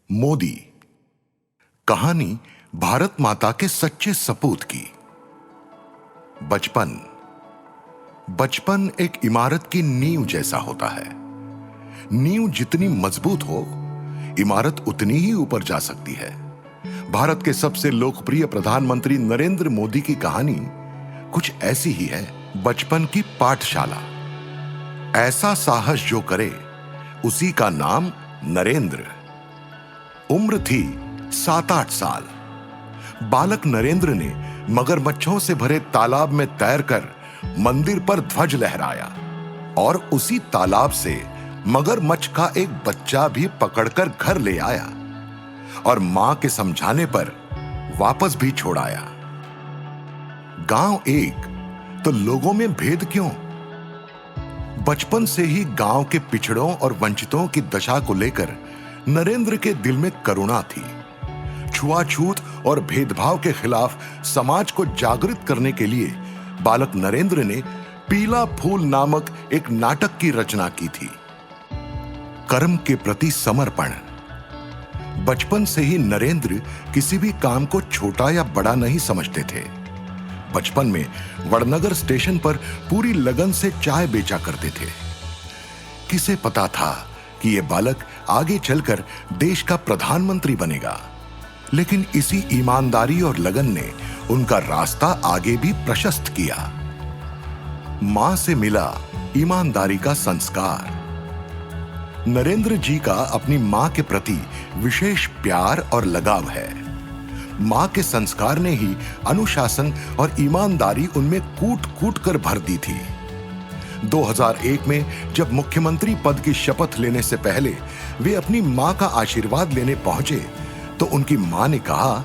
मोदी। कहानी भारत माता के सच्चे सपूत की। बचपन। बचपन एक इमारत की नींव जैसा होता है। नींव जितनी मजबूत हो, इमारत उतनी ही ऊपर जा सकती है। भारत के सबसे लोकप्रिय प्रधानमंत्री नरेंद्र मोदी की कहानी कुछ ऐसी ही है। बचपन की पाठशाला। ऐसा साहस जो करे उसी का नाम नरेंद्र। उम्र थी 7-8 साल। बालक नरेंद्र ने मगरमच्छों से भरे तालाब में तैरकर मंदिर पर ध्वज लहराया और उसी तालाब से मगरमच्छ का एक बच्चा भी पकड़कर घर ले आया और मां के समझाने पर वापस भी छोड़ाया। गांव एक तो लोगों में भेद क्यों? बचपन से ही गांव के पिछड़ों और वंचितों की दशा को लेकर नरेंद्र के दिल में करुणा थी। छुआछूत और भेदभाव के खिलाफ समाज को जागृत करने के लिए बालक नरेंद्र ने पीला फूल नामक एक नाटक की रचना की थी। कर्म के प्रति समर्पण। बचपन से ही नरेंद्र किसी भी काम को छोटा या बड़ा नहीं समझते थे। बचपन में वड़नगर स्टेशन पर पूरी लगन से चाय बेचा करते थे। किसे पता था कि यह बालक आगे चलकर देश का प्रधानमंत्री बनेगा, लेकिन इसी ईमानदारी और लगन ने उनका रास्ता आगे भी प्रशस्त किया। मां से मिला ईमानदारी का संस्कार। नरेंद्र जी का अपनी मां के प्रति विशेष प्यार और लगाव है। मां के संस्कार ने ही अनुशासन और ईमानदारी उनमें कूट कूट कर भर दी थी। 2001 में जब मुख्यमंत्री पद की शपथ लेने से पहले वे अपनी मां का आशीर्वाद लेने पहुंचे तो उनकी मां ने कहा,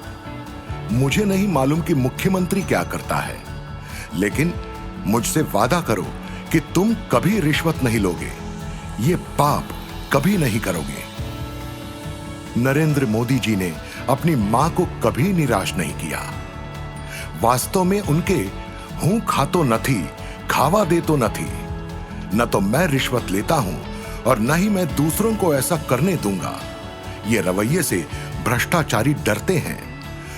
मुझे नहीं मालूम कि मुख्यमंत्री क्या करता है, लेकिन मुझसे वादा करो कि तुम कभी रिश्वत नहीं लोगे, ये पाप कभी नहीं करोगे। नरेंद्र मोदी जी ने अपनी मां को कभी निराश नहीं किया। वास्तव में उनके हूं खातो न थी, खावा दे तो न थी। न तो मैं रिश्वत लेता हूं और न ही मैं दूसरों को ऐसा करने दूंगा। ये रवैये से भ्रष्टाचारी डरते हैं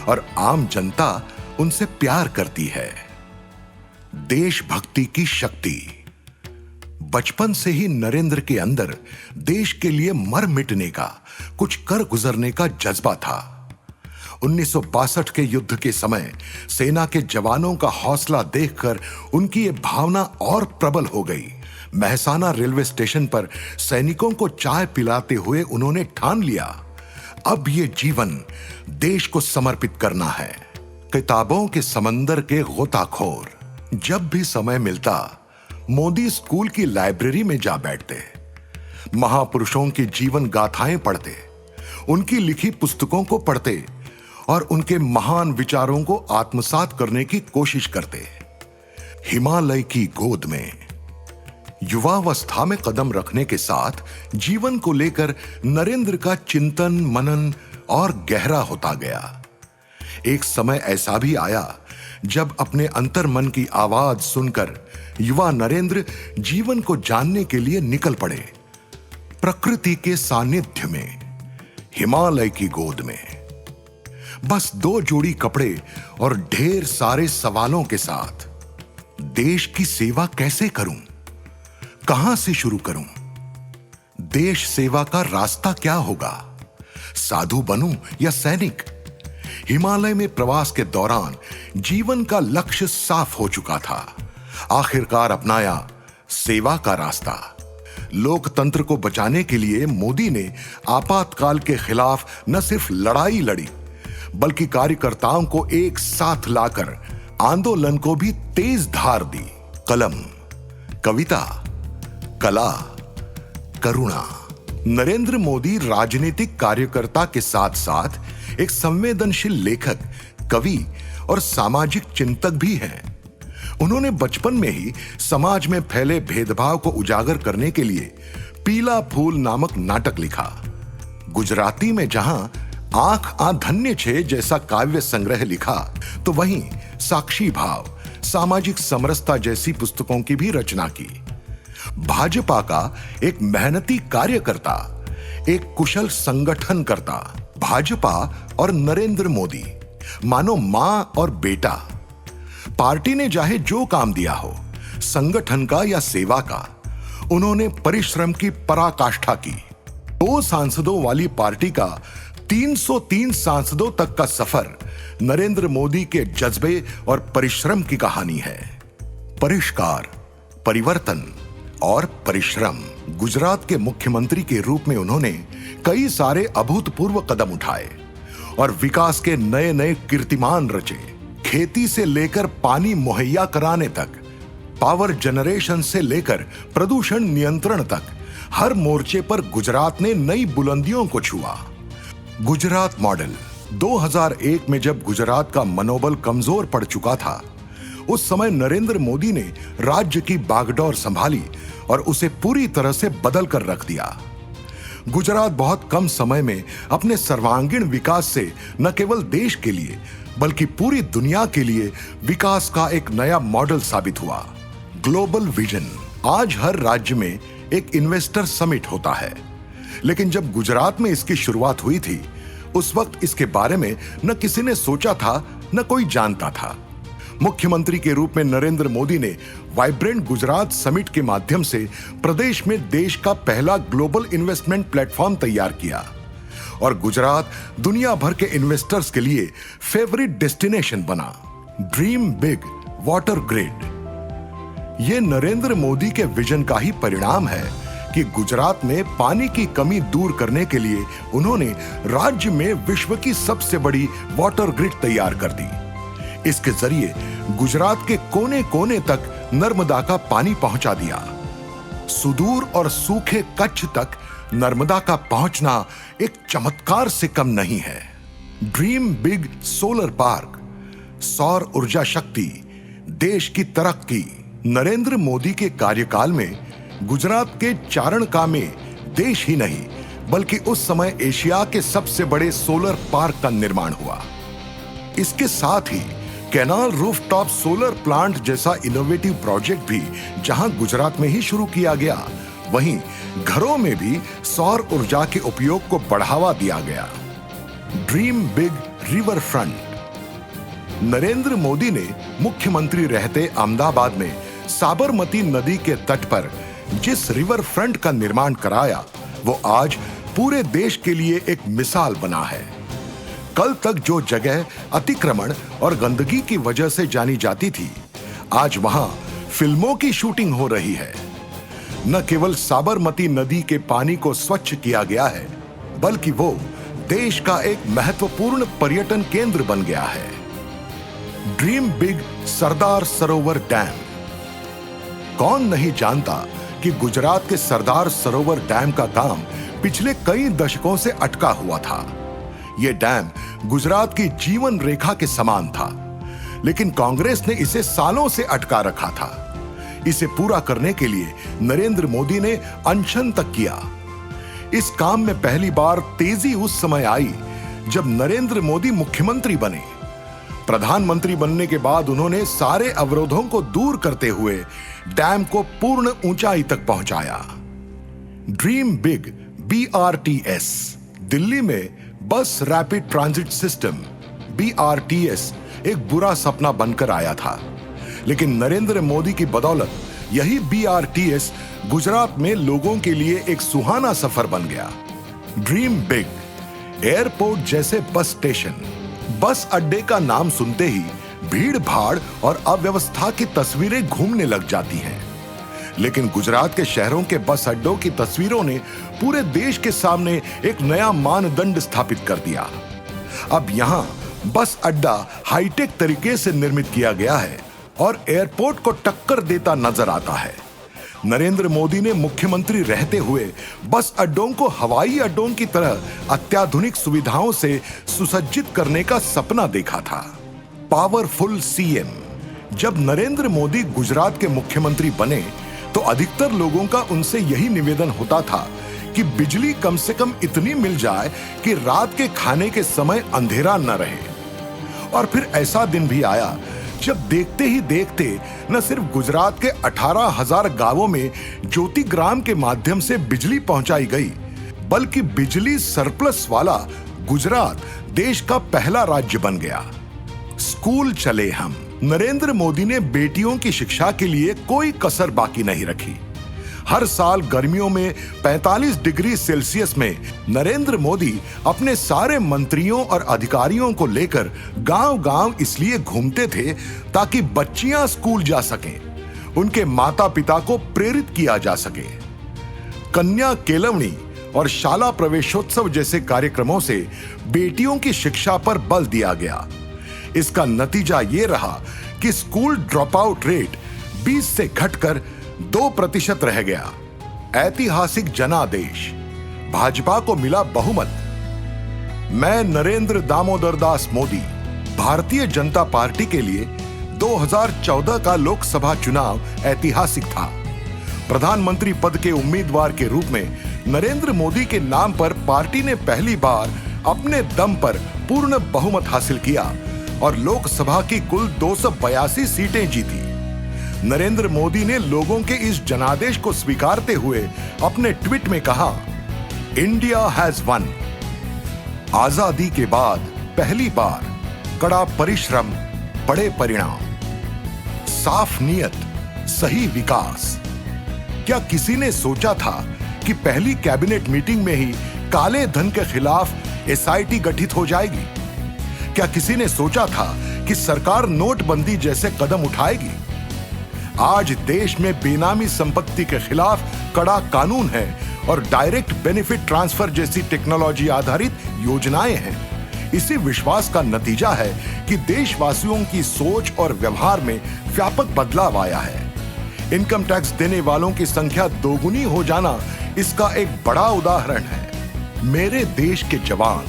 और आम जनता उनसे प्यार करती है। देशभक्ति की शक्ति। बचपन से ही नरेंद्र के अंदर देश के लिए मर मिटने का, कुछ कर गुजरने का जज्बा था। 1962 के युद्ध के समय सेना के जवानों का हौसला देखकर उनकी ये भावना और प्रबल हो गई। मेहसाना रेलवे स्टेशन पर सैनिकों को चाय पिलाते हुए उन्होंने ठान लिया, अब ये जीवन देश को समर्पित करना है। किताबों के समंदर के गोताखोर। जब भी समय मिलता मोदी स्कूल की लाइब्रेरी में जा बैठते, महापुरुषों की जीवन गाथाएं पढ़ते, उनकी लिखी पुस्तकों को पढ़ते और उनके महान विचारों को आत्मसात करने की कोशिश करते। हिमालय की गोद में। युवावस्था में कदम रखने के साथ जीवन को लेकर नरेंद्र का चिंतन मनन और गहरा होता गया। एक समय ऐसा भी आया जब अपने अंतर्मन की आवाज सुनकर युवा नरेंद्र जीवन को जानने के लिए निकल पड़े। प्रकृति के सानिध्य में, हिमालय की गोद में, बस 2 जोड़ी कपड़े और ढेर सारे सवालों के साथ। देश की सेवा कैसे करूं? कहां से शुरू करूं? देश सेवा का रास्ता क्या होगा? साधु बनूं या सैनिक? हिमालय में प्रवास के दौरान जीवन का लक्ष्य साफ हो चुका था। आखिरकार अपनाया सेवा का रास्ता। लोकतंत्र को बचाने के लिए मोदी ने आपातकाल के खिलाफ न सिर्फ लड़ाई लड़ी, बल्कि कार्यकर्ताओं को एक साथ लाकर आंदोलन को भी तेज धार दी। कलम, कविता, कला, करुणा। नरेंद्र मोदी राजनीतिक कार्यकर्ता के साथ साथ एक संवेदनशील लेखक, कवि और सामाजिक चिंतक भी हैं। उन्होंने बचपन में ही समाज में फैले भेदभाव को उजागर करने के लिए पीला फूल नामक नाटक लिखा। गुजराती में जहां आंख आ धन्य छे जैसा काव्य संग्रह लिखा, तो वहीं साक्षी भाव, सामाजिक समरसता जैसी पुस्तकों की भी रचना की। भाजपा का एक मेहनती कार्यकर्ता एक कुशल संगठनकर्ता भाजपा और नरेंद्र मोदी मानो मां और बेटा। पार्टी ने चाहे जो काम दिया हो, संगठन का या सेवा का, उन्होंने परिश्रम की पराकाष्ठा की। 2 सांसदों वाली पार्टी का 303 सांसदों तक का सफर नरेंद्र मोदी के जज्बे और परिश्रम की कहानी है। परिष्कार, परिवर्तन और परिश्रम। गुजरात के मुख्यमंत्री के रूप में उन्होंने कई सारे अभूतपूर्व कदम उठाए और विकास के नए नए कीर्तिमान रचे। खेती से लेकर पानी मुहैया कराने तक, पावर जनरेशन से लेकर प्रदूषण नियंत्रण तक, हर मोर्चे पर गुजरात ने नई बुलंदियों को छुआ। गुजरात मॉडल। 2001 में जब गुजरात का मनोबल कमजोर पड़ चुका था, उस समय नरेंद्र मोदी ने राज्य की बागडोर संभाली और उसे पूरी तरह से बदल कर रख दिया। गुजरात बहुत कम समय में अपने सर्वांगीण विकास से न केवल देश के लिए बल्कि पूरी दुनिया के लिए विकास का एक नया मॉडल साबित हुआ। Global vision. आज हर राज्य में एक इन्वेस्टर समिट होता है, लेकिन जब गुजरात में इसकी शुरुआत हुई थी, उस वक्त इसके बारे में न किसी ने सोचा था, न कोई जानता था। मुख्यमंत्री के रूप में नरेंद्र मोदी ने वाइब्रेंट गुजरात समिट के माध्यम से प्रदेश में देश का पहला ग्लोबल इन्वेस्टमेंट प्लेटफॉर्म तैयार किया और गुजरात दुनिया भर के इन्वेस्टर्स के लिए फेवरेट डेस्टिनेशन बना। Dream big, water grid. ये नरेंद्र मोदी के विजन का ही परिणाम है कि गुजरात में पानी की कमी दूर करने के लिए उन्होंने राज्य में विश्व की सबसे बड़ी वाटर ग्रिड तैयार कर दी। इसके जरिए गुजरात के कोने कोने तक नर्मदा का पानी पहुंचा दिया। सुदूर और सूखे कच्छ तक नर्मदा का पहुंचना एक चमत्कार से कम नहीं है। Dream big solar park. सौर ऊर्जा शक्ति, देश की तरक्की। नरेंद्र मोदी के कार्यकाल में गुजरात के चारणका में देश ही नहीं बल्कि उस समय एशिया के सबसे बड़े सोलर पार्क का निर्माण हुआ। इसके साथ ही कैनाल रूफटॉप सोलर प्लांट जैसा इनोवेटिव प्रोजेक्ट भी जहां गुजरात में ही शुरू किया गया, वहीं घरों में भी सौर ऊर्जा के उपयोग को बढ़ावा दिया गया। Dream big river front. Narendra Modi ने मुख्यमंत्री रहते अहमदाबाद में साबरमती नदी के तट पर जिस रिवर फ्रंट का निर्माण कराया, वो आज पूरे देश के लिए एक मिसाल बना है। कल तक जो जगह अतिक्रमण और गंदगी की वजह से जानी जाती थी, आज वहां फिल्मों की शूटिंग हो रही है। न केवल साबरमती नदी के पानी को स्वच्छ किया गया है, बल्कि वो देश का एक महत्वपूर्ण पर्यटन केंद्र बन गया है। Dream big Sardar Sarovar dam. कौन नहीं जानता कि गुजरात के सरदार सरोवर डैम का काम पिछले कई दशकों से अटका हुआ था। यह डैम गुजरात की जीवन रेखा के समान था, लेकिन कांग्रेस ने इसे सालों से अटका रखा था। इसे पूरा करने के लिए नरेंद्र मोदी ने अनशन तक किया। इस काम में पहली बार तेजी उस समय आई जब नरेंद्र मोदी मुख्यमंत्री बने। प्रधानमंत्री बनने के बाद उन्होंने सारे अवरोधों को दूर करते हुए डैम को पूर्ण ऊंचाई तक पहुंचाया। Dream big BRTS। दिल्ली में बस रैपिड ट्रांजिट सिस्टम BRTS एक बुरा सपना बनकर आया था, लेकिन नरेंद्र मोदी की बदौलत यही BRTS गुजरात में लोगों के लिए एक सुहाना सफर बन गया। ड्रीम बिग एयरपोर्ट जैसे बस स्टेशन। बस अड्डे का नाम सुनते ही भीड़ भाड़ और अव्यवस्था की तस्वीरें घूमने लग जाती हैं, लेकिन गुजरात के शहरों के बस अड्डों की तस्वीरों ने पूरे देश के सामने एक नया मानदंड स्थापित कर दिया। अब यहां बस अड्डा हाईटेक तरीके से निर्मित किया गया है और एयरपोर्ट को टक्कर देता नजर आता है। नरेंद्र मोदी ने मुख्यमंत्री रहते हुए बस अड्डों को हवाई अड्डों की तरह अत्याधुनिक सुविधाओं से सुसज्जित करने का सपना देखा था। Powerful CM। जब नरेंद्र मोदी गुजरात के मुख्यमंत्री बने तो अधिकतर लोगों का उनसे यही निवेदन होता था कि बिजली कम से कम इतनी मिल जाए कि रात के खाने के समय अंधेरा न रहे। और फिर ऐसा दिन भी आया जब देखते ही देखते न सिर्फ गुजरात के 18,000 गांवों में ज्योतिग्राम के माध्यम से बिजली पहुंचाई गई, बल्कि बिजली सरप्लस वाला गुजरात देश का पहला राज्य बन गया। स्कूल चले हम। नरेंद्र मोदी ने बेटियों की शिक्षा के लिए कोई कसर बाकी नहीं रखी। हर साल गर्मियों में 45 डिग्री सेल्सियस में नरेंद्र मोदी अपने सारे मंत्रियों और अधिकारियों को लेकर गांव-गांव इसलिए घूमते थे ताकि बच्चियां स्कूल जा सकें, उनके माता पिता को प्रेरित किया जा सके। कन्या केलवनी और शाला प्रवेशोत्सव जैसे कार्यक्रमों से बेटियों की शिक्षा पर बल दिया गया। इसका नतीजा यह रहा कि स्कूल ड्रॉप आउट रेट 20 से घटकर 2% रह गया। ऐतिहासिक जनादेश, भाजपा को मिला बहुमत। मैं नरेंद्र दामोदर दास मोदी, भारतीय जनता पार्टी के लिए 2014 का लोकसभा चुनाव ऐतिहासिक था। प्रधानमंत्री पद के उम्मीदवार के रूप में नरेंद्र मोदी के नाम पर पार्टी ने पहली बार अपने दम पर पूर्ण बहुमत हासिल किया और लोकसभा की कुल 282 सीटें जीती। नरेंद्र मोदी ने लोगों के इस जनादेश को स्वीकारते हुए अपने ट्वीट में कहा, इंडिया हैज वन। आजादी के बाद पहली बार कड़ा परिश्रम, बड़े परिणाम, साफ नीयत, सही विकास। क्या किसी ने सोचा था कि पहली कैबिनेट मीटिंग में ही काले धन के खिलाफ एसआईटी गठित हो जाएगी? क्या किसी ने सोचा था कि सरकार नोटबंदी जैसे कदम उठाएगी? आज देश में बेनामी संपत्ति के खिलाफ कड़ा कानून है और डायरेक्ट बेनिफिट ट्रांसफर जैसी टेक्नोलॉजी आधारित योजनाएं हैं। इसी विश्वास का नतीजा है कि देशवासियों की सोच और व्यवहार में व्यापक बदलाव आया है। इनकम टैक्स देने वालों की संख्या दोगुनी हो जाना इसका एक बड़ा उदाहरण है। मेरे देश के जवान,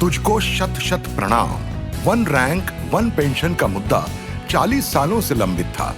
तुझको शत शत प्रणाम। वन रैंक वन पेंशन का मुद्दा 40 सालों से लंबित था,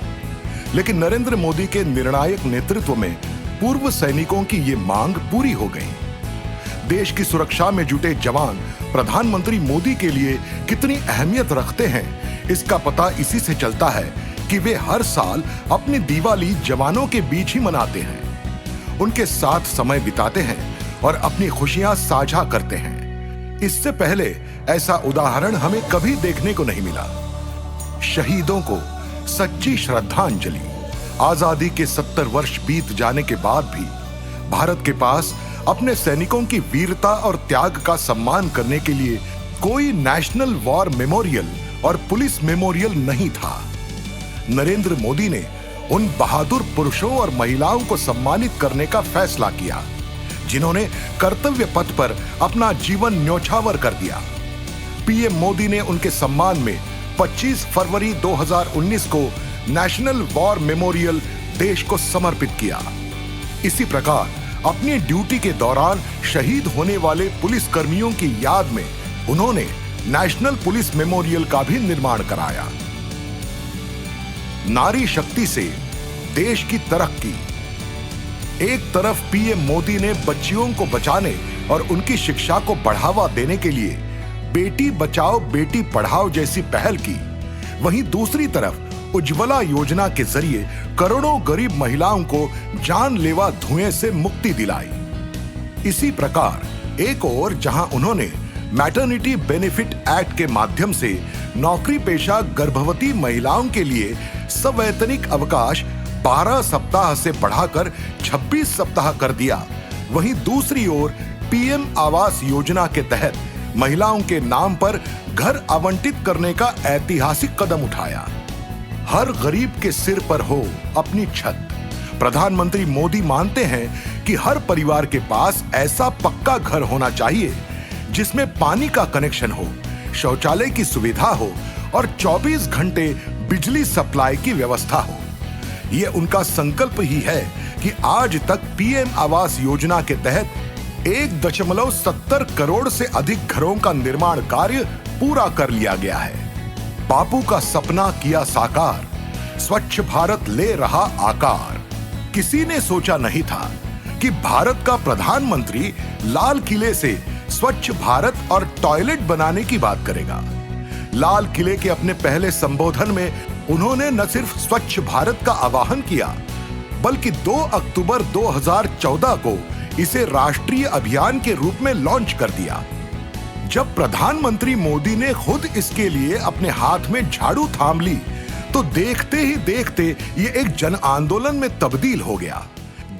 लेकिन नरेंद्र मोदी के निर्णायक नेतृत्व में पूर्व सैनिकों की ये मांग पूरी हो गई। देश की सुरक्षा में जुटे जवान प्रधानमंत्री मोदी के लिए कितनी अहमियत रखते हैं, इसका पता इसी से चलता है कि वे हर साल अपनी दिवाली जवानों के बीच ही मनाते हैं, उनके साथ समय बिताते हैं और अपनी खुशियां साझा करते हैं। इससे पहले ऐसा उदाहरण हमें कभी देखने को नहीं मिला। शहीदों को सच्ची श्रद्धांजलि। आजादी के 70 वर्ष बीत जाने के बाद भी भारत के पास अपने सैनिकों की वीरता और त्याग का सम्मान करने के लिए कोई नेशनल वॉर मेमोरियल और पुलिस मेमोरियल नहीं था। नरेंद्र मोदी ने उन बहादुर पुरुषों और महिलाओं को सम्मानित करने का फैसला किया जिन्होंने कर्तव्य पथ पर अपना जीवन न्योछावर कर दिया। पीएम मोदी ने उनके सम्मान में 25 फरवरी 2019 को नेशनल वॉर मेमोरियल देश को समर्पित किया। इसी प्रकार अपनी ड्यूटी के दौरान शहीद होने वाले पुलिस कर्मियों की याद में उन्होंने नेशनल पुलिस मेमोरियल का भी निर्माण कराया। नारी शक्ति से देश की तरक्की। एक तरफ पीएम मोदी ने बच्चियों को बचाने और उनकी शिक्षा को बढ़ावा देने के लिए बेटी बचाओ बेटी पढ़ाओ जैसी पहल की, वहीं दूसरी तरफ उज्ज्वला योजना के जरिए करोड़ों गरीब महिलाओं को जानलेवा धुएं से मुक्ति दिलाई। इसी प्रकार एक ओर जहां उन्होंने मैटरनिटी बेनिफिट एक्ट के माध्यम से नौकरी पेशा गर्भवती महिलाओं के लिए सवैतनिक अवकाश 12 सप्ताह से बढ़ाकर 26 सप्ताह कर दिया, वहीं दूसरी ओर पीएम आवास योजना के तहत महिलाओं के नाम पर घर आवंटित करने का ऐतिहासिक कदम उठाया। हर गरीब के सिर पर हो अपनी छत। प्रधानमंत्री मोदी मानते हैं कि हर परिवार के पास ऐसा पक्का घर होना चाहिए जिसमें पानी का कनेक्शन हो, शौचालय की सुविधा हो और 24 घंटे बिजली सप्लाई की व्यवस्था हो। यह उनका संकल्प ही है कि आज तक पीएम आवास योजना के तहत 1.70 करोड़ से अधिक घरों का निर्माण कार्य पूरा कर लिया गया है। बापू का सपना किया साकार, स्वच्छ भारत ले रहा आकार। किसी ने सोचा नहीं था कि भारत का प्रधानमंत्री लाल किले से स्वच्छ भारत और टॉयलेट बनाने की बात करेगा। लाल किले के अपने पहले संबोधन में उन्होंने न सिर्फ स्वच्छ भारत का आह्वान किया, बल्कि 2 अक्टूबर 2014 को इसे राष्ट्रीय अभियान के रूप में लॉन्च कर दिया। जब प्रधानमंत्री मोदी ने खुद इसके लिए अपने हाथ में झाड़ू थाम ली, तो देखते ही देखते ये एक जन आंदोलन में तब्दील हो गया।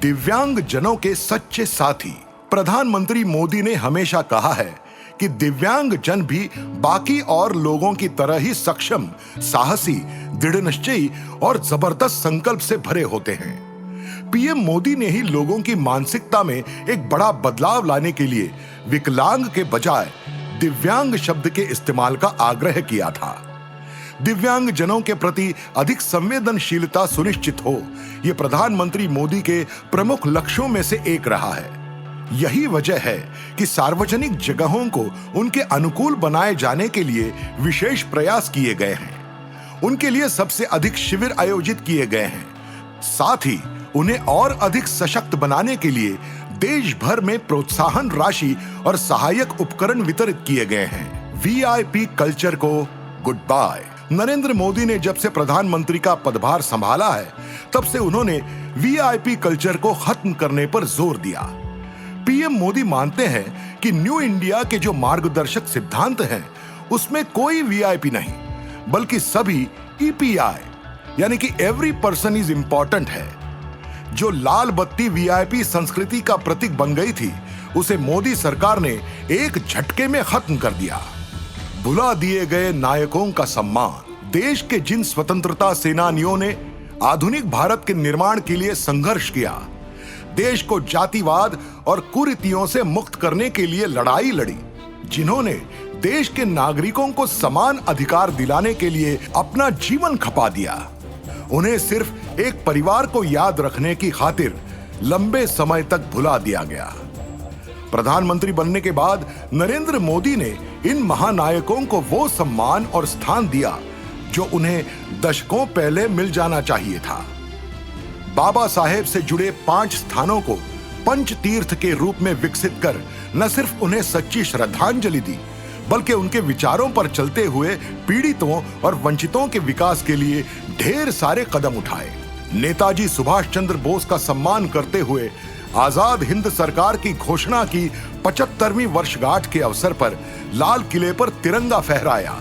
दिव्यांग जनों के सच्चे साथी। प्रधानमंत्री मोदी ने हमेशा कहा है कि दिव्यांग जन भी बाकी और लोगों की तरह ही सक्षम, साहसी, दृढ़निश्चयी और जबरदस्त संकल्प से भरे होते हैं। पीएम मोदी ने ही लोगों की मानसिकता में एक बड़ा बदलाव लाने के लिए विकलांग के बजाय दिव्यांग शब्द के इस्तेमाल का आग्रह किया था। दिव्यांग जनों के प्रति अधिक संवेदनशीलता सुनिश्चित हो, यह प्रधानमंत्री मोदी के प्रमुख लक्ष्यों में से एक रहा है। यही वजह है कि सार्वजनिक जगहों को उनके अनुकूल बनाए जाने के लिए विशेष प्रयास किए गए हैं। उनके लिए सबसे अधिक शिविर आयोजित किए गए हैं। साथ ही उन्हें और अधिक सशक्त बनाने के लिए देश भर में प्रोत्साहन राशि और सहायक उपकरण वितरित किए गए हैं। वीआईपी कल्चर को गुड बाय। नरेंद्र मोदी ने जब से प्रधानमंत्री का पदभार संभाला है, तब से उन्होंने वीआईपी कल्चर को खत्म करने पर जोर दिया। पीएम मोदी मानते हैं कि न्यू इंडिया के जो मार्गदर्शक सिद्धांत हैं, उसमें कोई वीआईपी नहीं, बल्कि सभी ईपीआई यानी कि एवरी पर्सन इज इंपॉर्टेंट है। जो लाल बत्ती वीआईपी संस्कृति का प्रतीक बन गई थी, उसे मोदी सरकार ने एक झटके में खत्म कर दिया। भुला दिए गए नायकों का सम्मान। देश के जिन स्वतंत्रता सेनानियों ने आधुनिक भारत के निर्माण के लिए संघर्ष किया, देश को जातिवाद और कुरीतियों से मुक्त करने के लिए लड़ाई लड़ी, जिन्होंने देश के नागरिकों को समान अधिकार दिलाने के लिए अपना जीवन खपा दिया, उन्हें सिर्फ एक परिवार को याद रखने की खातिर लंबे समय तक भुला दिया गया। प्रधानमंत्री बनने के बाद नरेंद्र मोदी ने इन महानायकों को वो सम्मान और स्थान दिया जो उन्हें दशकों पहले मिल जाना चाहिए था। बाबा साहेब से जुड़े 5 स्थानों को पंच तीर्थ के रूप में विकसित कर न सिर्फ उन्हें सच्ची श्रद्धांजलि दी, बल्कि उनके विचारों पर चलते हुए पीड़ितों और वंचितों के विकास के लिए ढेर सारे कदम उठाए। नेताजी सुभाष चंद्र बोस का सम्मान करते हुए आजाद हिंद सरकार की घोषणा की 75वीं वर्षगांठ के अवसर पर लाल किले पर तिरंगा फहराया।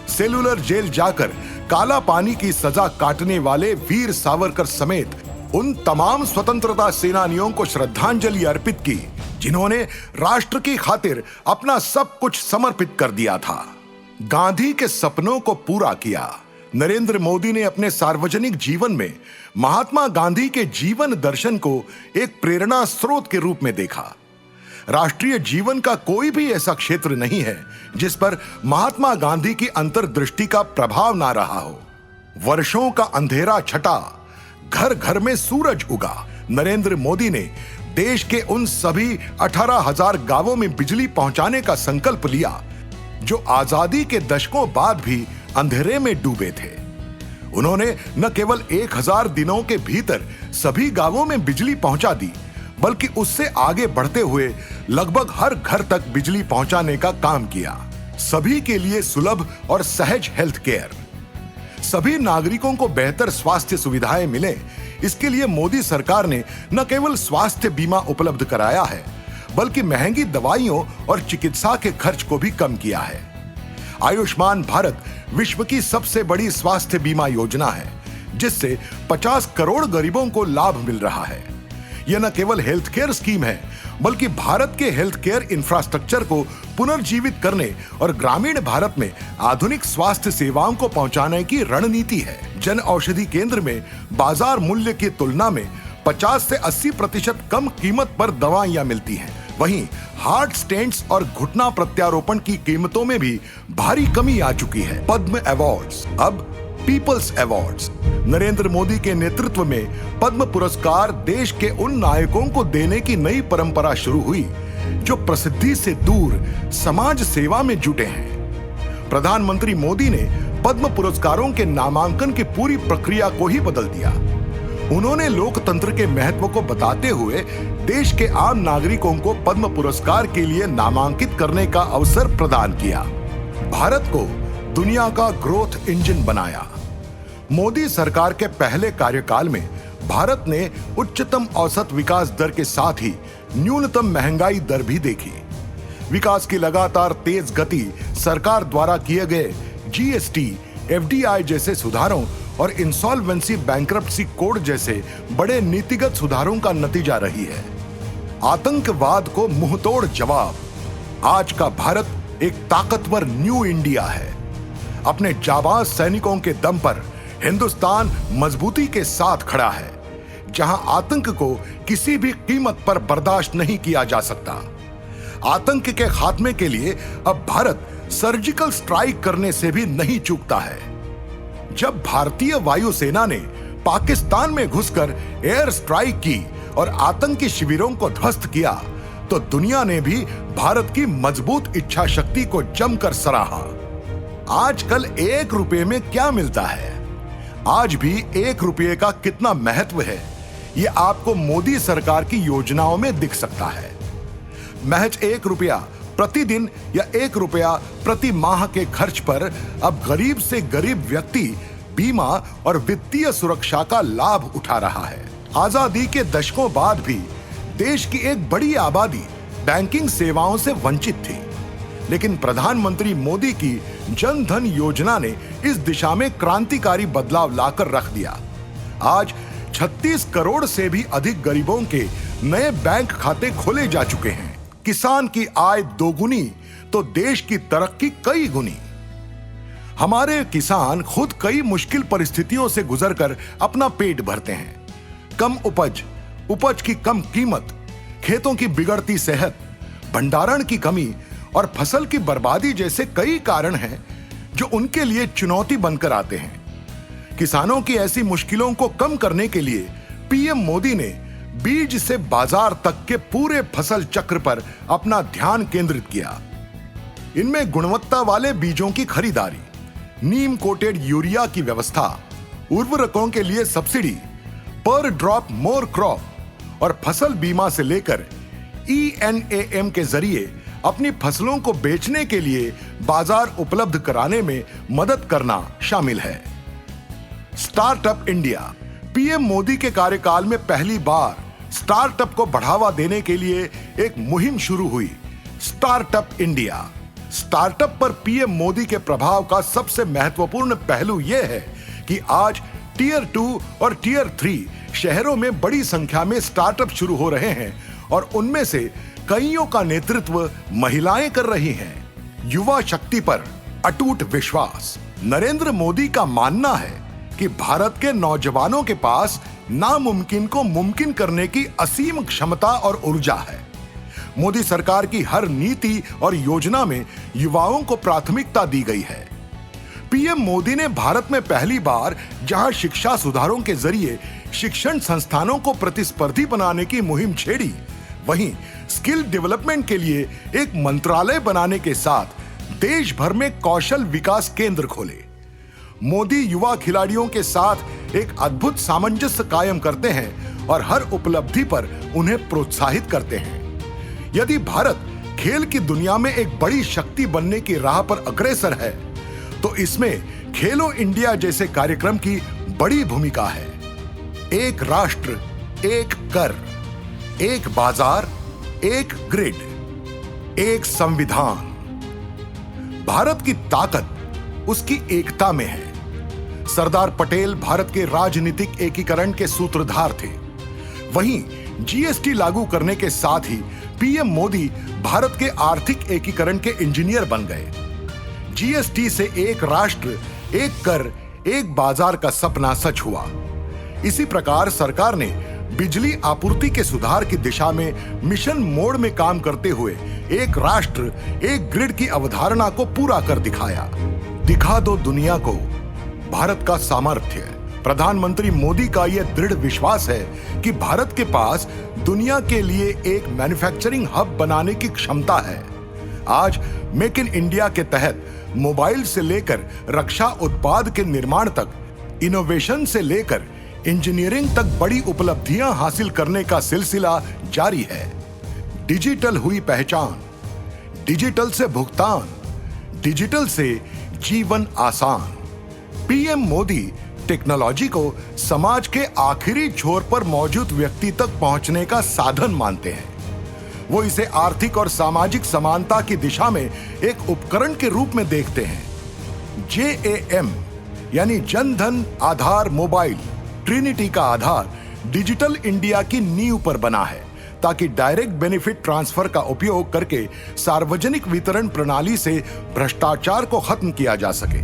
सेलुलर जेल जाकर काला पानी की सजा काटने वाले वीर सावरकर समेत उन तमाम स्वतंत्रता सेनानियों को श्रद्धांजलि अर्पित की, जिन्होंने राष्ट्र की खातिर अपना सब कुछ समर्पित कर दिया था। गांधी के सपनों को पूरा किया। नरेंद्र मोदी ने अपने सार्वजनिक जीवन में महात्मा गांधी के जीवन दर्शन को एक प्रेरणा स्रोत के रूप में देखा। राष्ट्रीय जीवन का कोई भी ऐसा क्षेत्र नहीं है जिस पर महात्मा गांधी की अंतर्दृष्टि का प्रभाव ना रहा हो। वर्षों का अंधेरा छटा, घर घर में सूरज उगा। नरेंद्र मोदी ने देश के उन सभी 18,000 गांवों में बिजली पहुंचाने का संकल्प लिया जो आजादी के दशकों बाद भी अंधेरे में डूबे थे। उन्होंने न केवल 1000 दिनों के भीतर सभी गांवों में बिजली पहुंचा दी, बल्कि उससे आगे बढ़ते हुए लगभग हर घर तक बिजली पहुंचाने का काम किया। सभी के लिए सुलभ और सहज हेल्थ केयर, सभी नागरिकों को बेहतर स्वास्थ्य सुविधाएं मिले, इसके लिए मोदी सरकार ने न केवल स्वास्थ्य बीमा उपलब्ध कराया है, बल्कि महंगी दवाइयों और चिकित्सा के खर्च को भी कम किया है। आयुष्मान भारत विश्व की सबसे बड़ी स्वास्थ्य बीमा योजना है, जिससे 50 करोड़ गरीबों को लाभ मिल रहा है। यह न केवल हेल्थ केयर स्कीम है, बल्कि भारत के हेल्थ केयर इंफ्रास्ट्रक्चर को पुनर्जीवित करने और ग्रामीण भारत में आधुनिक स्वास्थ्य सेवाओं को पहुंचाने की रणनीति है। जन औषधि केंद्र में बाजार मूल्य की तुलना में 50 से 80% कम कीमत पर दवाइयां मिलती हैं। वहीं हार्ट स्टेंट्स और घुटना प्रत्यारोपण की कीमतों में भी भारी कमी आ चुकी है। पद्म अवार्ड्स अब पीपल्स अवार्ड्स। नरेंद्र मोदी के नेतृत्व में पद्म पुरस्कार देश के उन नायकों को देने की नई परंपरा शुरू हुई जो प्रसिद्धि से दूर समाज सेवा में जुटे हैं। प्रधानमंत्री मोदी ने पद्म पुरस्कारों के नामांकन की पूरी प्रक्रिया को ही बदल दिया। उन्होंने लोकतंत्र के महत्व को बताते हुए देश के आम नागरिकों को पद्म पुरस्कार के लिए नामांकित करने का अवसर प्रदान किया। भारत को दुनिया का ग्रोथ इंजन बनाया। मोदी सरकार के पहले कार्यकाल में भारत ने उच्चतम औसत विकास दर के साथ ही न्यूनतम महंगाई दर भी देखी। विकास की लगातार तेज गति सरकार द्वारा किए गए जीएसटी, एफडीआई जैसे सुधारों और इंसॉल्वेंसी बैंक्रप्सी कोड जैसे बड़े नीतिगत सुधारों का नतीजा रही है। आतंकवाद को मुंहतोड़ जवाब। आज का भारत एक ताकतवर न्यू इंडिया है। अपने जाबाज सैनिकों के दम पर हिंदुस्तान मजबूती के साथ खड़ा है, जहां आतंक को किसी भी कीमत पर बर्दाश्त नहीं किया जा सकता। आतंक के खात्मे के लिए अब भारत सर्जिकल स्ट्राइक करने से भी नहीं चूकता है। जब भारतीय वायुसेना ने पाकिस्तान में घुसकर एयर स्ट्राइक की और आतंकी शिविरों को ध्वस्त किया, तो दुनिया ने भी भारत की मजबूत इच्छा शक्ति को जमकर सराहा। आजकल 1 रुपए में क्या मिलता है? आज भी 1 रुपये का कितना महत्व है, यह आपको मोदी सरकार की योजनाओं में दिख सकता है। महज 1 रुपया प्रतिदिन या 1 रुपया प्रति माह के खर्च पर अब गरीब से गरीब व्यक्ति बीमा और वित्तीय सुरक्षा का लाभ उठा रहा है। आजादी के दशकों बाद भी देश की एक बड़ी आबादी बैंकिंग सेवाओं से वंचित थी, लेकिन प्रधानमंत्री मोदी की जन धन योजना ने इस दिशा में क्रांतिकारी बदलाव लाकर रख दिया। आज 36 करोड़ से भी अधिक गरीबों के नए बैंक खाते खोले जा चुके हैं। किसान की आय दोगुनी तो देश की तरक्की कई गुनी। हमारे किसान खुद कई मुश्किल परिस्थितियों से गुजरकर अपना पेट भरते हैं। कम उपज की कम कीमत, खेतों की बिगड़ती सेहत, भंडारण की कमी और फसल की बर्बादी जैसे कई कारण हैं जो उनके लिए चुनौती बनकर आते हैं। किसानों की ऐसी मुश्किलों को कम करने के लिए पीएम मोदी ने बीज से बाजार तक के पूरे फसल चक्र पर अपना ध्यान केंद्रित किया। इनमें गुणवत्ता वाले बीजों की खरीदारी, नीम कोटेड यूरिया की व्यवस्था, उर्वरकों के लिए सब्सिडी, पर ड्रॉप मोर क्रॉप और फसल बीमा से लेकर ENAM के जरिए अपनी फसलों को बेचने के लिए बाजार उपलब्ध कराने में मदद करना शामिल है। Startup India. पीएम मोदी के कार्यकाल में पहली बार स्टार्टअप को बढ़ावा देने के लिए एक मुहिम शुरू हुई, स्टार्टअप इंडिया। स्टार्टअप पर पीएम मोदी के प्रभाव का सबसे महत्वपूर्ण पहलू यह है कि आज टियर 2 और टियर 3 शहरों में बड़ी संख्या में स्टार्टअप शुरू हो रहे हैं और उनमें से कईयों का नेतृत्व महिलाएं कर रही हैं। युवा शक्ति पर अटूट विश्वास। नरेंद्र मोदी का मानना है कि भारत के नौजवानों के पास नामुमकिन को मुमकिन करने की असीम क्षमता और ऊर्जा है। मोदी सरकार की हर नीति और योजना में युवाओं को प्राथमिकता दी गई है। पीएम मोदी ने भारत में पहली बार जहां शिक्षा सुधारों के जरिए शिक्षण संस्थानों को प्रतिस्पर्धी बनाने की मुहिम छेड़ी, वहीं स्किल डेवलपमेंट के लिए एक मंत्रालय बनाने के साथ देश भर में कौशल विकास केंद्र खोले। मोदी युवा खिलाड़ियों के साथ एक अद्भुत सामंजस्य कायम करते हैं और हर उपलब्धि पर उन्हें प्रोत्साहित करते हैं। यदि भारत खेल की दुनिया में एक बड़ी शक्ति बनने की राह पर अग्रसर है, तो इसमें खेलो इंडिया जैसे कार्यक्रम की बड़ी भूमिका है। एक राष्ट्र, एक कर, एक बाजार, एक ग्रिड, एक संविधान। भारत की ताकत उसकी एकता में है। सरदार पटेल भारत के राजनीतिक एकीकरण के सूत्रधार थे। वहीं जीएसटी लागू करने के साथ ही पीएम मोदी भारत के आर्थिक एकीकरण के इंजीनियर बन गए। जीएसटी से एक राष्ट्र, एक कर, एक बाजार का सपना सच हुआ। इसी प्रकार सरकार ने बिजली आपूर्ति के सुधार की दिशा में मिशन मोड में काम करते हुए एक राष्ट्र, एक ग्रिड की अवधारणा को पूरा कर दिखाया। दिखा दो दुनिया को भारत का सामर्थ्य। प्रधानमंत्री मोदी का यह दृढ़ विश्वास है कि भारत के पास दुनिया के लिए एक मैन्युफैक्चरिंग हब बनाने की क्षमता है। आज मेक इन इंडिया के तहत मोबाइल से लेकर रक्षा उत्पाद के निर्माण तक, इनोवेशन से लेकर इंजीनियरिंग तक बड़ी उपलब्धियां हासिल करने का सिलसिला जारी है। डिजिटल हुई पहचान, डिजिटल से भुगतान, डिजिटल से जीवन आसान। पीएम मोदी टेक्नोलॉजी को समाज के आखिरी छोर पर मौजूद व्यक्ति तक पहुंचने का साधन मानते हैं। वो इसे आर्थिक और सामाजिक समानता की दिशा में एक उपकरण के रूप में देखते हैं। JAM यानी जन धन आधार मोबाइल ट्रिनिटी का आधार डिजिटल इंडिया की नींव पर बना है, ताकि डायरेक्ट बेनिफिट ट्रांसफर का उपयोग करके सार्वजनिक वितरण प्रणाली से भ्रष्टाचार को खत्म किया जा सके।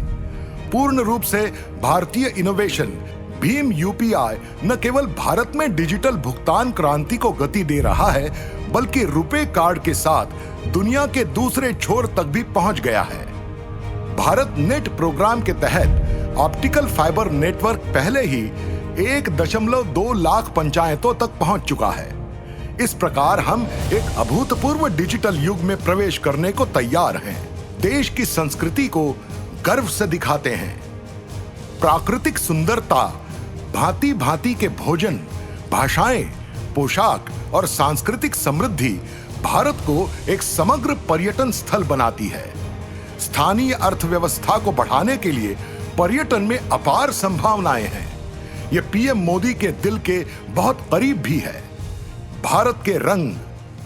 पूर्ण रूप से भारतीय इनोवेशन भीम UPI न केवल भारत में डिजिटल भुगतान क्रांति को गति दे रहा है, बल्कि रुपे कार्ड के साथ दुनिया के दूसरे छोर तक भी पहुंच गया है। भारत नेट प्रोग्राम के तहत ऑप्टिकल फाइबर नेटवर्क पहले ही 1.2 लाख पंचायतों तक पहुंच चुका है। इस प्रकार हम एक अभूतपूर्व डिजिटल युग में प्रवेश करने को तैयार हैं। देश की संस्कृति को गर्व से दिखाते हैं। प्राकृतिक सुंदरता, भांति भांति के भोजन, भाषाएं, पोशाक और सांस्कृतिक समृद्धि भारत को एक समग्र पर्यटन स्थल बनाती है। स्थानीय अर्थव्यवस्था को बढ़ाने के लिए पर्यटन में अपार संभावनाएं हैं। यह पीएम मोदी के दिल के बहुत करीब भी है। भारत के रंग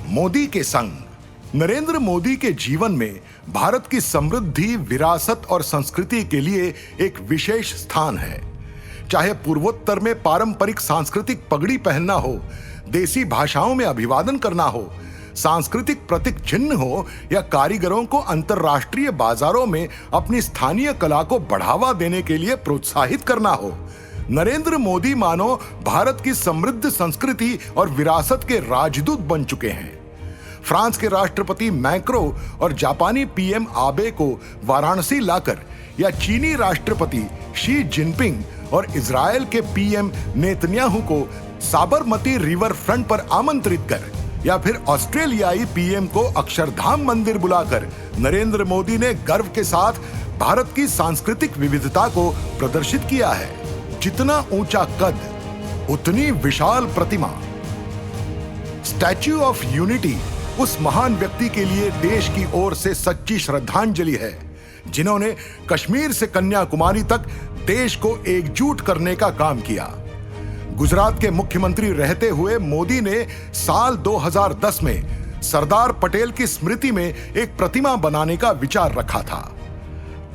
मोदी के संग। नरेंद्र मोदी के जीवन में भारत की समृद्धि, विरासत और संस्कृति के लिए एक विशेष स्थान है। चाहे पूर्वोत्तर में पारंपरिक सांस्कृतिक पगड़ी पहनना हो, देसी भाषाओं में अभिवादन करना हो, सांस्कृतिक प्रतीक चिन्ह हो या कारीगरों को अंतर्राष्ट्रीय बाजारों में अपनी स्थानीय कला को बढ़ावा देने के लिए प्रोत्साहित करना हो, नरेंद्र मोदी मानो भारत की समृद्ध संस्कृति और विरासत के राजदूत बन चुके हैं। फ्रांस के राष्ट्रपति मैक्रो और जापानी पीएम आबे को वाराणसी लाकर, या चीनी राष्ट्रपति शी जिनपिंग और इजरायल के पीएम नेतन्याहू को साबरमती रिवर फ्रंट पर आमंत्रित कर, या फिर ऑस्ट्रेलियाई पीएम को अक्षरधाम मंदिर बुलाकर नरेंद्र मोदी ने गर्व के साथ भारत की सांस्कृतिक विविधता को प्रदर्शित किया है। जितना ऊंचा कद, उतनी विशाल प्रतिमा। स्टैच्यू ऑफ यूनिटी उस महान व्यक्ति के लिए देश की ओर से सच्ची श्रद्धांजलि है, जिन्होंने कश्मीर से कन्याकुमारी तक देश को एकजुट करने का काम किया। गुजरात के मुख्यमंत्री रहते हुए मोदी ने साल 2010 में सरदार पटेल की स्मृति में एक प्रतिमा बनाने का विचार रखा था।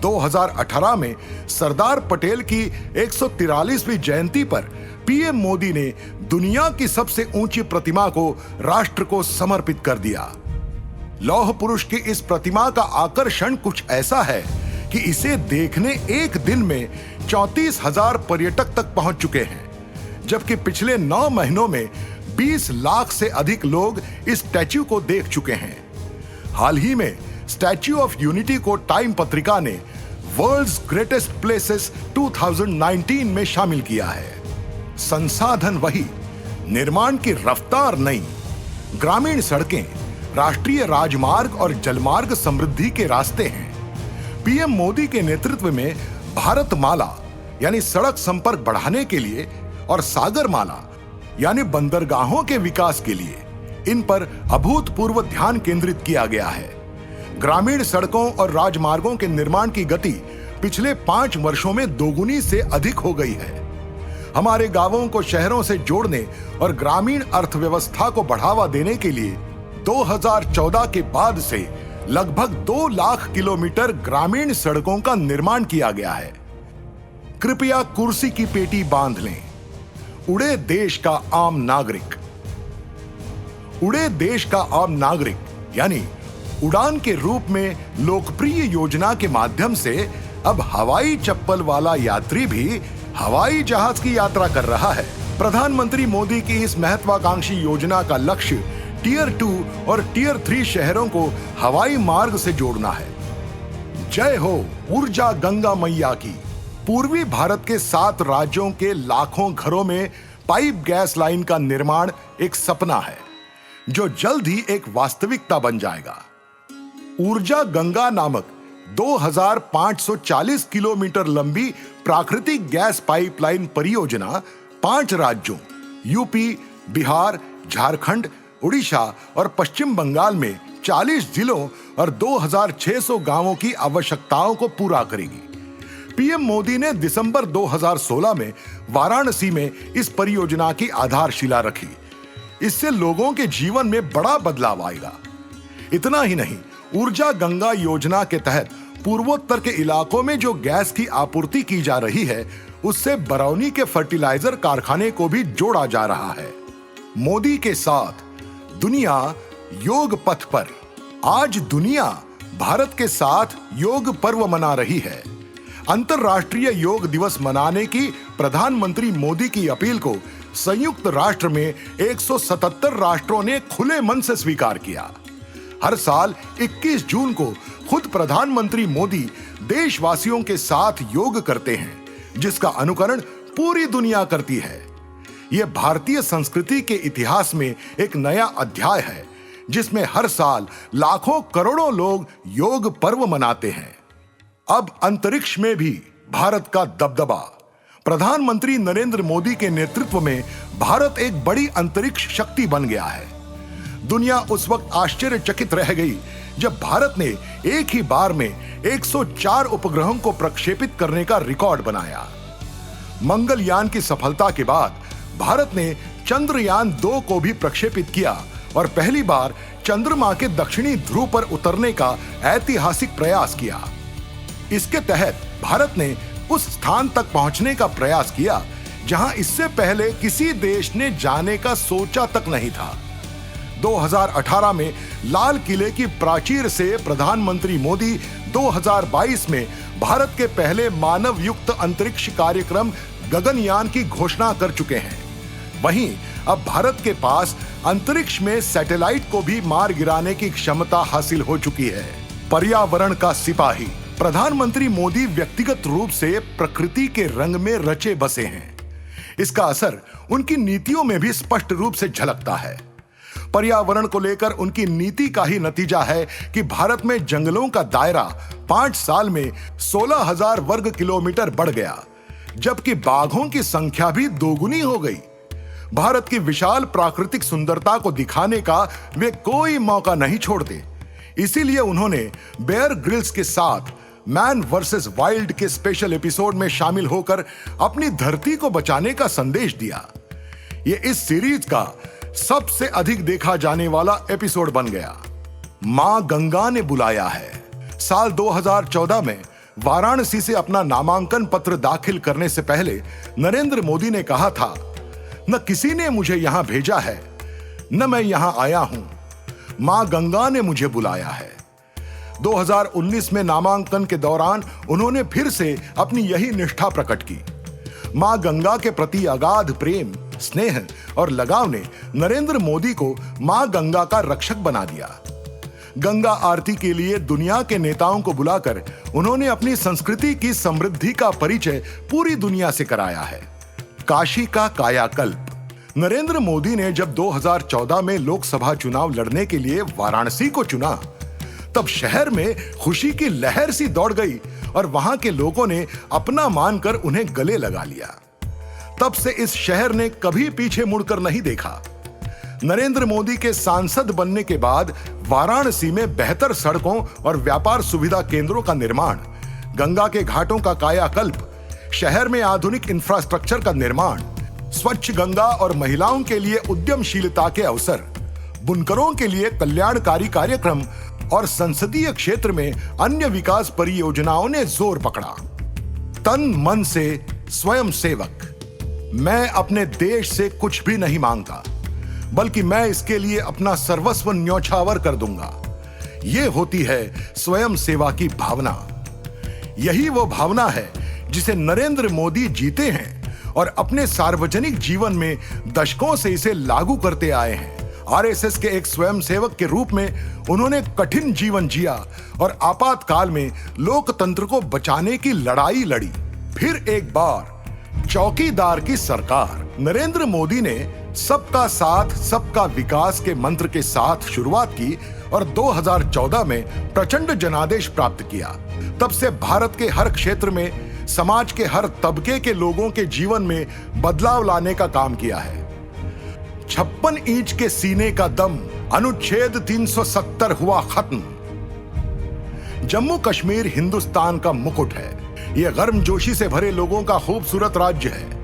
2018 में सरदार पटेल की 143वीं जयंती पर पीएम मोदी ने दुनिया की सबसे ऊंची प्रतिमा को राष्ट्र को समर्पित कर दिया। लौह पुरुष की इस प्रतिमा का आकर्षण कुछ ऐसा है कि इसे देखने एक दिन में 34,000 पर्यटक तक पहुंच चुके हैं, जबकि पिछले 9 महीनों में 20 लाख से अधिक लोग इस स्टैच्यू को देख चुके हैं। हाल ही में स्टैच्यू ऑफ यूनिटी को टाइम पत्रिका ने वर्ल्ड्स ग्रेटेस्ट प्लेसेस 2019 में शामिल किया है। संसाधन वही, निर्माण की रफ्तार नई। ग्रामीण सड़कें, राष्ट्रीय राजमार्ग और जलमार्ग समृद्धि के रास्ते हैं। पीएम मोदी के नेतृत्व में भारतमाला यानी सड़क संपर्क बढ़ाने के लिए और सागरमाला यानी बंदरगाहों के विकास के लिए इन पर अभूतपूर्व ध्यान केंद्रित किया गया है। ग्रामीण सड़कों और राजमार्गों के निर्माण की गति पिछले 5 वर्षों में दोगुनी से अधिक हो गई है। हमारे गांवों को शहरों से जोड़ने और ग्रामीण अर्थव्यवस्था को बढ़ावा देने के लिए 2014 के बाद से लगभग 2 लाख किलोमीटर ग्रामीण सड़कों का निर्माण किया गया है। कृपया कुर्सी की पेटी बांध लें। उड़े देश का आम नागरिक। उड़े देश का आम नागरिक यानी उड़ान के रूप में लोकप्रिय योजना के माध्यम से अब हवाई चप्पल वाला यात्री भी हवाई जहाज की यात्रा कर रहा है। प्रधानमंत्री मोदी की इस महत्वाकांक्षी योजना का लक्ष्य टियर 2 और टियर 3 शहरों को हवाई मार्ग से जोड़ना है। जय हो ऊर्जा गंगा मैया की। पूर्वी भारत के 7 राज्यों के लाखों घरों में पाइप गैस लाइन का निर्माण एक सपना है, जो जल्द ही एक वास्तविकता बन जाएगा। ऊर्जा गंगा नामक 2540 किलोमीटर लंबी प्राकृतिक गैस पाइपलाइन परियोजना 5 राज्यों यूपी, बिहार, झारखंड, उड़ीसा और पश्चिम बंगाल में 40 जिलों और 2600 गांवों की आवश्यकताओं को पूरा करेगी। पीएम मोदी ने दिसंबर 2016 में वाराणसी में इस परियोजना की आधारशिला रखी। इससे लोगों के जीवन में बड़ा बदलाव आएगा। इतना ही नहीं, ऊर्जा गंगा योजना के तहत पूर्वोत्तर के इलाकों में जो गैस की आपूर्ति की जा रही है, उससे बरौनी के फर्टिलाइजर कारखाने को भी जोड़ा जा रहा है। मोदी के साथ दुनिया योग पथ पर। आज दुनिया भारत के साथ योग पर्व मना रही है। अंतर्राष्ट्रीय योग दिवस मनाने की प्रधानमंत्री मोदी की अपील को संयुक्त राष्ट्र में 177 राष्ट्रों ने खुले मन से स्वीकार किया। हर साल 21 जून को खुद प्रधानमंत्री मोदी देशवासियों के साथ योग करते हैं, जिसका अनुकरण पूरी दुनिया करती है। यह भारतीय संस्कृति के इतिहास में एक नया अध्याय है, जिसमें हर साल लाखों करोड़ों लोग योग पर्व मनाते हैं। अब अंतरिक्ष में भी भारत का दबदबा। प्रधानमंत्री नरेंद्र मोदी के नेतृत्व में भारत एक बड़ी अंतरिक्ष शक्ति बन गया है। दुनिया उस वक्त आश्चर्यचकित रह गई जब भारत ने एक ही बार में 104 उपग्रहों को प्रक्षेपित करने का रिकॉर्ड बनाया। मंगलयान की सफलता के बाद भारत ने चंद्रयान 2 को भी प्रक्षेपित किया और पहली बार चंद्रमा के दक्षिणी ध्रुव पर उतरने का ऐतिहासिक प्रयास किया। इसके तहत भारत ने उस स्थान तक पहुंचने का प्रयास किया जहां इससे पहले किसी देश ने जाने का सोचा तक नहीं था। 2018 में लाल किले की प्राचीर से प्रधानमंत्री मोदी 2022 में भारत के पहले मानव युक्त अंतरिक्ष कार्यक्रम गगनयान की घोषणा कर चुके हैं। वहीं अब भारत के पास अंतरिक्ष में सैटेलाइट को भी मार गिराने की क्षमता हासिल हो चुकी है। पर्यावरण का सिपाही प्रधानमंत्री मोदी व्यक्तिगत रूप से प्रकृति के रंग में रचे बसे हैं। इसका असर उनकी नीतियों में भी स्पष्ट रूप से झलकता है। पर्यावरण को लेकर उनकी नीति का ही नतीजा है कि भारत में जंगलों का दायरा 5 साल में 16,000 वर्ग किलोमीटर बढ़ गया, जबकि बाघों की संख्या भी दोगुनी हो गई। भारत की विशाल प्राकृतिक सुंदरता को दिखाने का वे कोई मौका नहीं छोड़ते। इसीलिए उन्होंने बेयर ग्रिल्स के साथ मैन वर्सेस वाइल्ड के स्पेशल एपिसोड में शामिल होकर अपनी धरती को बचाने का संदेश दिया। यह इस सीरीज का सबसे अधिक देखा जाने वाला एपिसोड बन गया। मां गंगा ने बुलाया है। साल 2014 में वाराणसी से अपना नामांकन पत्र दाखिल करने से पहले नरेंद्र मोदी ने कहा था, न किसी ने मुझे यहां भेजा है, न मैं यहां आया हूं, मां गंगा ने मुझे बुलाया है। 2019 में नामांकन के दौरान उन्होंने फिर से अपनी यही निष्ठा प्रकट की। मां गंगा के प्रति अगाध प्रेम, स्नेह और लगाव ने नरेंद्र मोदी को मां गंगा का रक्षक बना दिया। गंगा आरती के लिए दुनिया के नेताओं को बुलाकर उन्होंने अपनी संस्कृति की समृद्धि का परिचय पूरी दुनिया से कराया है। काशी का कायाकल्प। नरेंद्र मोदी ने जब 2014 में लोकसभा चुनाव लड़ने के लिए वाराणसी को चुना, तब शहर में खुशी की लहर सी दौड़ गई और वहां के लोगों ने अपना मानकर उन्हें गले लगा लिया। तब से इस शहर ने कभी पीछे मुड़कर नहीं देखा। नरेंद्र मोदी के सांसद बनने के बाद वाराणसी में बेहतर सड़कों और व्यापार सुविधा केंद्रों का निर्माण, गंगा के घाटों का कायाकल्प, शहर में आधुनिक इंफ्रास्ट्रक्चर का निर्माण, स्वच्छ गंगा और महिलाओं के लिए उद्यमशीलता के अवसर, बुनकरों के लिए कल्याणकारी कार्यक्रम और संसदीय क्षेत्र में अन्य विकास परियोजनाओं ने जोर पकड़ा। तन मन से स्वयं सेवक। मैं अपने देश से कुछ भी नहीं मांगता, बल्कि मैं इसके लिए अपना सर्वस्व न्यौछावर कर दूंगा। यह होती है स्वयं सेवा की भावना। यही वो भावना है जिसे नरेंद्र मोदी जीते हैं और अपने सार्वजनिक जीवन में दशकों से इसे लागू करते आए हैं। आरएसएस के एक स्वयंसेवक के रूप में उन्होंने कठिन जीवन जिया और आपातकाल में लोकतंत्र को बचाने की लड़ाई लड़ी। फिर एक बार चौकीदार की सरकार। नरेंद्र मोदी ने सबका साथ सबका विकास के मंत्र के साथ शुरुआत की और 2014 में प्रचंड जनादेश प्राप्त किया। तब से भारत के हर क्षेत्र में, समाज के हर तबके के लोगों के जीवन में बदलाव लाने का काम किया है। 56 इंच के सीने का दम, अनुच्छेद 370 हुआ खत्म। जम्मू कश्मीर हिंदुस्तान का मुकुट है। यह गर्मजोशी से भरे लोगों का खूबसूरत राज्य है।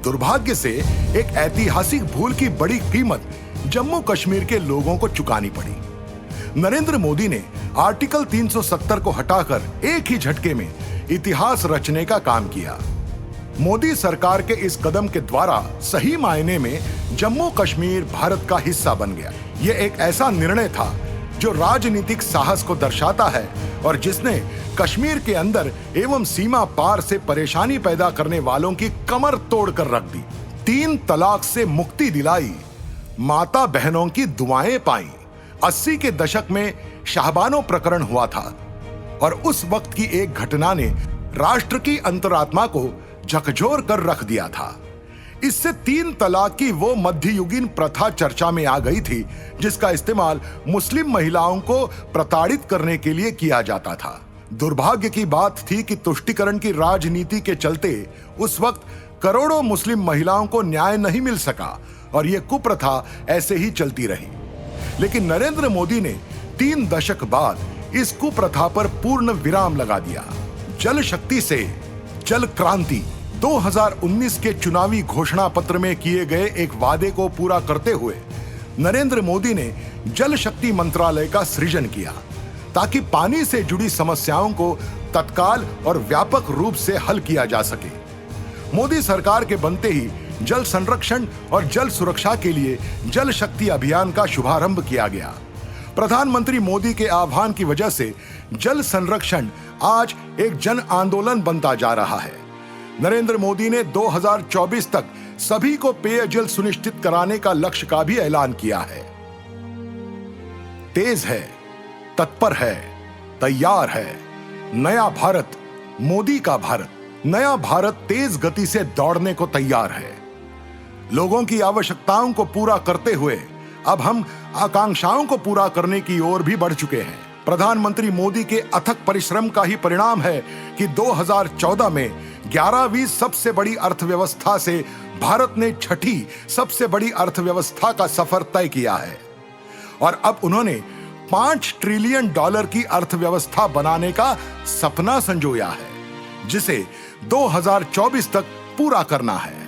दुर्भाग्य से एक ऐतिहासिक भूल की बड़ी कीमत जम्मू कश्मीर के लोगों को चुकानी पड़ी। नरेंद्र मोदी ने आर्टिकल 370 को हटाकर एक ही झटके में इतिहास रचने का काम किया। मोदी सरकार के इस कदम के द्वारा सही मायने में जम्मू कश्मीर भारत का हिस्सा बन गया। यह एक ऐसा निर्णय था जो राजनीतिक साहस को दर्शाता है और जिसने कश्मीर के अंदर एवं सीमा पार से परेशानी पैदा करने वालों की कमर तोड़कर रख दी। 3 तलाक से मुक्ति दिलाई, माता बहनों की दुआएं पाई। 80 के दशक में शाहबानो प्रकरण हुआ था और उस वक्त की एक घटना ने राष्ट्र की अंतरात्मा को झकझोर कर रख दिया था। इससे 3 तलाक की वो मध्ययुगीन प्रथा चर्चा में आ गई थी जिसका इस्तेमाल मुस्लिम महिलाओं को प्रताड़ित करने के लिए किया जाता था। दुर्भाग्य की बात थी कि तुष्टीकरण की राजनीति के चलते उस वक्त करोड़ों मुस्लिम महिलाओं को न्याय नहीं मिल सका और यह कुप्रथा ऐसे ही चलती रही। लेकिन नरेंद्र मोदी ने 3 दशक बाद इस कुप्रथा पर पूर्ण विराम लगा दिया। जल शक्ति से जल क्रांति 2019 के चुनावी घोषणा पत्र में किए गए एक वादे को पूरा करते हुए नरेंद्र मोदी ने जल शक्ति मंत्रालय का सृजन किया ताकि पानी से जुड़ी समस्याओं को तत्काल और व्यापक रूप से हल किया जा सके। मोदी सरकार के बनते ही जल संरक्षण और जल सुरक्षा के लिए जल शक्ति अभियान का शुभारंभ किया गया। प्रधानमंत्री मोदी के आह्वान की वजह से जल संरक्षण आज एक जन आंदोलन बनता जा रहा है। नरेंद्र मोदी ने 2024 तक सभी को पेयजल सुनिश्चित कराने का लक्ष्य का भी ऐलान किया है। तेज है, तत्पर है, तैयार है। नया भारत, मोदी का भारत। नया भारत तेज गति से दौड़ने को तैयार है। लोगों की आवश्यकताओं को पूरा करते हुए अब हम आकांक्षाओं को पूरा करने की ओर भी बढ़ चुके हैं। प्रधानमंत्री मोदी के अथक परिश्रम का ही परिणाम है कि 2014 में 11वीं सबसे बड़ी अर्थव्यवस्था से भारत ने 6ठी सबसे बड़ी अर्थव्यवस्था का सफर तय किया है और अब उन्होंने $5 ट्रिलियन की अर्थव्यवस्था बनाने का सपना संजोया है जिसे 2024 तक पूरा करना है।